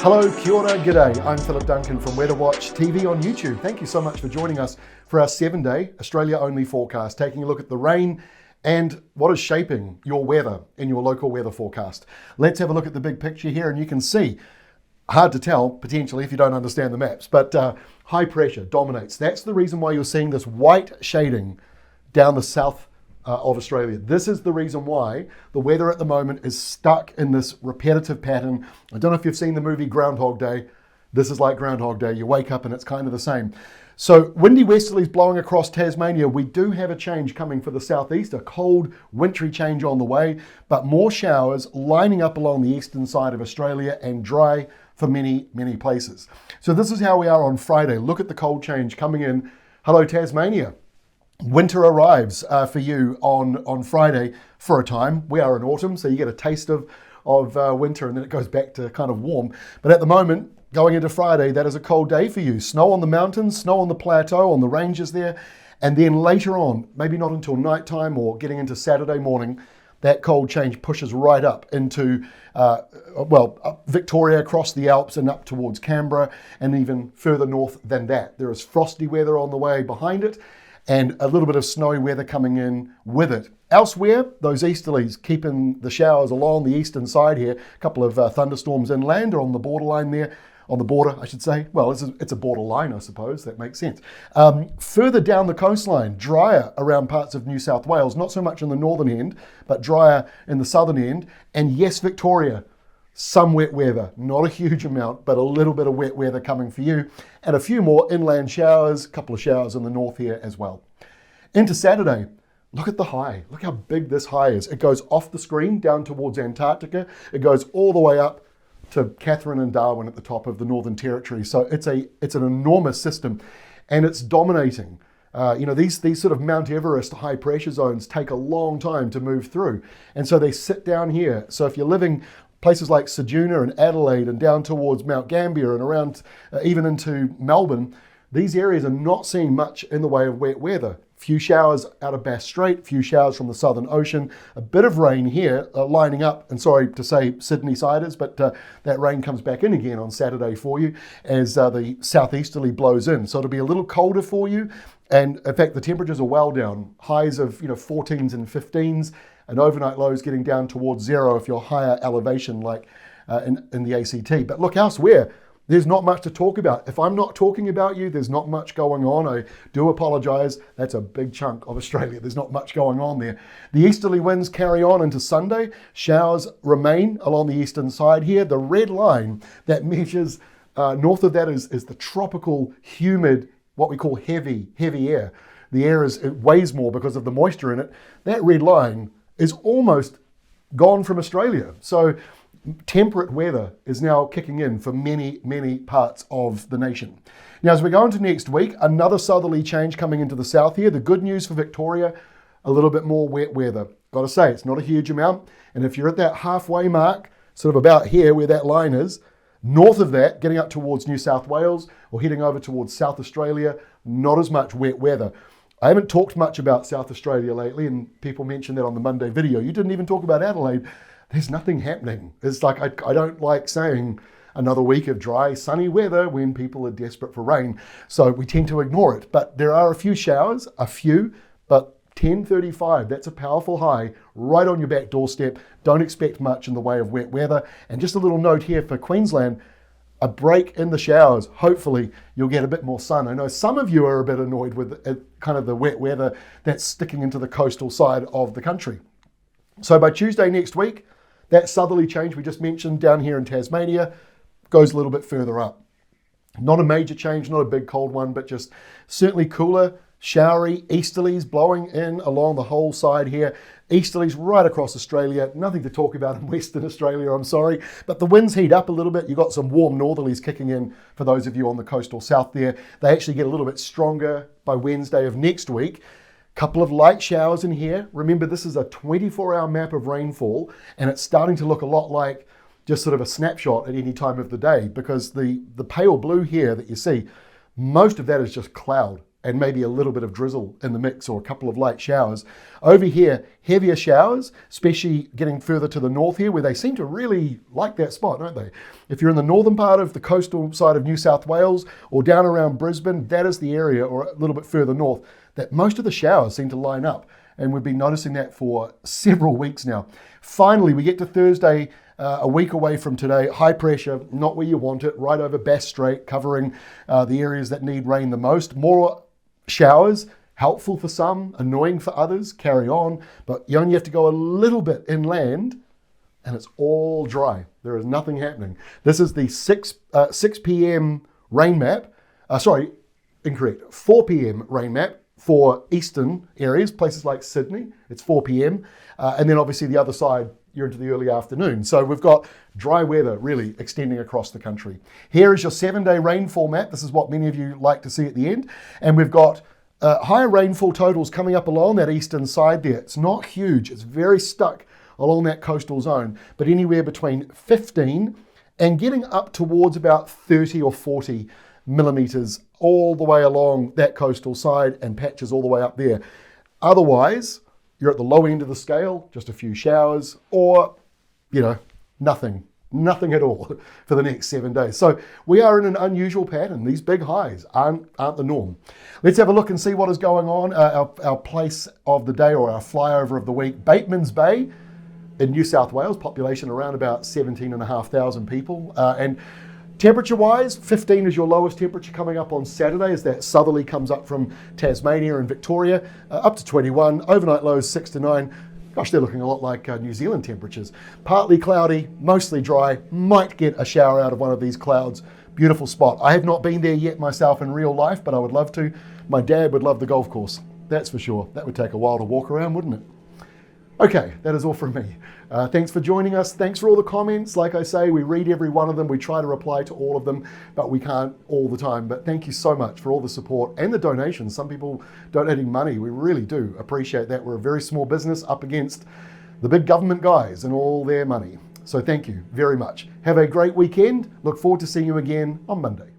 Hello, kia ora, g'day. I'm Philip Duncan from Weather Watch TV on YouTube. Thank you so much for joining us for our 7-day Australia-only forecast, taking a look at the rain and what is shaping your weather in your local weather forecast. Let's have a look at the big picture here, and you can see, hard to tell potentially if you don't understand the maps, but high pressure dominates. That's the reason why you're seeing this white shading down the south of Australia. This is the reason why the weather at the moment is stuck in this repetitive pattern. I don't know if you've seen the movie Groundhog Day. This is like Groundhog Day. You wake up and it's kind of the same. So windy westerlies blowing across Tasmania. We do have a change coming for the southeast, a cold, wintry change on the way, but more showers lining up along the eastern side of Australia and dry for many, many places. So this is how we are on Friday. Look at the cold change coming in. Hello, Tasmania. Winter arrives for you on Friday for a time. We are in autumn, so you get a taste of winter and then it goes back to kind of warm. But at the moment, going into Friday, that is a cold day for you. Snow on the mountains, snow on the plateau, on the ranges there. And then later on, maybe not until nighttime or getting into Saturday morning, that cold change pushes right up into, Victoria, across the Alps and up towards Canberra, and even further north than that. There is frosty weather on the way behind it, and a little bit of snowy weather coming in with it. Elsewhere, those easterlies keeping the showers along the eastern side here. A couple of thunderstorms inland or on the borderline there. On the border, I should say. Well, it's a borderline, I suppose. That makes sense. Further down the coastline, drier around parts of New South Wales. Not so much in the northern end, but drier in the southern end. And yes, Victoria, some wet weather. Not a huge amount, but a little bit of wet weather coming for you. And a few more inland showers, a couple of showers in the north here as well. Into Saturday, look at the high. Look how big this high is. It goes off the screen down towards Antarctica. It goes all the way up to Catherine and Darwin at the top of the Northern Territory. So it's an enormous system, and it's dominating. These sort of Mount Everest high pressure zones take a long time to move through, and so they sit down here. So if you're living places like Ceduna and Adelaide and down towards Mount Gambier and around even into Melbourne, these areas are not seeing much in the way of wet weather. Few showers out of Bass Strait, few showers from the Southern Ocean, a bit of rain here lining up, and sorry to say Sydney siders, but that rain comes back in again on Saturday for you as the southeasterly blows in. So it'll be a little colder for you, and in fact the temperatures are well down, highs of 14s and 15s, and overnight lows getting down towards zero if you're higher elevation like in the A.C.T. But look elsewhere. There's not much to talk about. If I'm not talking about you, there's not much going on. I do apologise. That's a big chunk of Australia. There's not much going on there. The easterly winds carry on into Sunday. Showers remain along the eastern side here. The red line that measures north of that is the tropical, humid, what we call heavy air. The air it weighs more because of the moisture in it. That red line is almost gone from Australia. So temperate weather is now kicking in for many, many parts of the nation. Now, as we go into next week, another southerly change coming into the south here. The good news for Victoria, a little bit more wet weather. Got to say, it's not a huge amount. And if you're at that halfway mark, sort of about here where that line is, north of that, getting up towards New South Wales or heading over towards South Australia, not as much wet weather. I haven't talked much about South Australia lately, and people mentioned that on the Monday video. You didn't even talk about Adelaide. There's nothing happening. It's like, I don't like saying another week of dry, sunny weather when people are desperate for rain. So we tend to ignore it. But there are a few showers, but 10:35, that's a powerful high right on your back doorstep. Don't expect much in the way of wet weather. And just a little note here for Queensland, a break in the showers. Hopefully you'll get a bit more sun. I know some of you are a bit annoyed with kind of the wet weather that's sticking into the coastal side of the country. So by Tuesday next week, that southerly change we just mentioned down here in Tasmania goes a little bit further up. Not a major change, not a big cold one, but just certainly cooler, showery easterlies blowing in along the whole side here. Easterlies right across Australia. Nothing to talk about in Western Australia, I'm sorry. But the winds heat up a little bit. You've got some warm northerlies kicking in for those of you on the coastal south there. They actually get a little bit stronger by Wednesday of next week. Couple of light showers in here. Remember, this is a 24-hour map of rainfall, and it's starting to look a lot like just sort of a snapshot at any time of the day, because the pale blue here that you see, most of that is just cloud. and maybe a little bit of drizzle in the mix or a couple of light showers. Over here, heavier showers, especially getting further to the north here, where they seem to really like that spot, don't they? If you're in the northern part of the coastal side of New South Wales or down around Brisbane, that is the area, or a little bit further north, that most of the showers seem to line up. And we've been noticing that for several weeks now. Finally, we get to Thursday, a week away from today. High pressure, not where you want it, right over Bass Strait, covering the areas that need rain the most. More showers, helpful for some, annoying for others, carry on. But you only have to go a little bit inland and it's all dry. There is nothing happening. This is the 6 p.m. rain map. Incorrect. 4 p.m. rain map for eastern areas, places like Sydney. It's 4 p.m. And then obviously the other side, you're into the early afternoon. So we've got dry weather really extending across the country. Here is your 7-day rainfall map. This is what many of you like to see at the end. And we've got higher rainfall totals coming up along that eastern side there. It's not huge. It's very stuck along that coastal zone, but anywhere between 15 and getting up towards about 30 or 40 millimeters all the way along that coastal side and patches all the way up there. Otherwise, you're at the low end of the scale, just a few showers, or, nothing at all for the next 7 days. So we are in an unusual pattern. These big highs aren't the norm. Let's have a look and see what is going on. Our place of the day, or our flyover of the week, Batemans Bay in New South Wales, population around about 17,500 people. And temperature-wise, 15 is your lowest temperature coming up on Saturday as that southerly comes up from Tasmania and Victoria, up to 21. Overnight lows 6 to 9. Gosh, they're looking a lot like New Zealand temperatures. Partly cloudy, mostly dry. Might get a shower out of one of these clouds. Beautiful spot. I have not been there yet myself in real life, but I would love to. My dad would love the golf course, that's for sure. That would take a while to walk around, wouldn't it? Okay, that is all from me. Thanks for joining us. Thanks for all the comments. Like I say, we read every one of them. We try to reply to all of them, but we can't all the time. But thank you so much for all the support and the donations. Some people donating money. We really do appreciate that. We're a very small business up against the big government guys and all their money. So thank you very much. Have a great weekend. Look forward to seeing you again on Monday.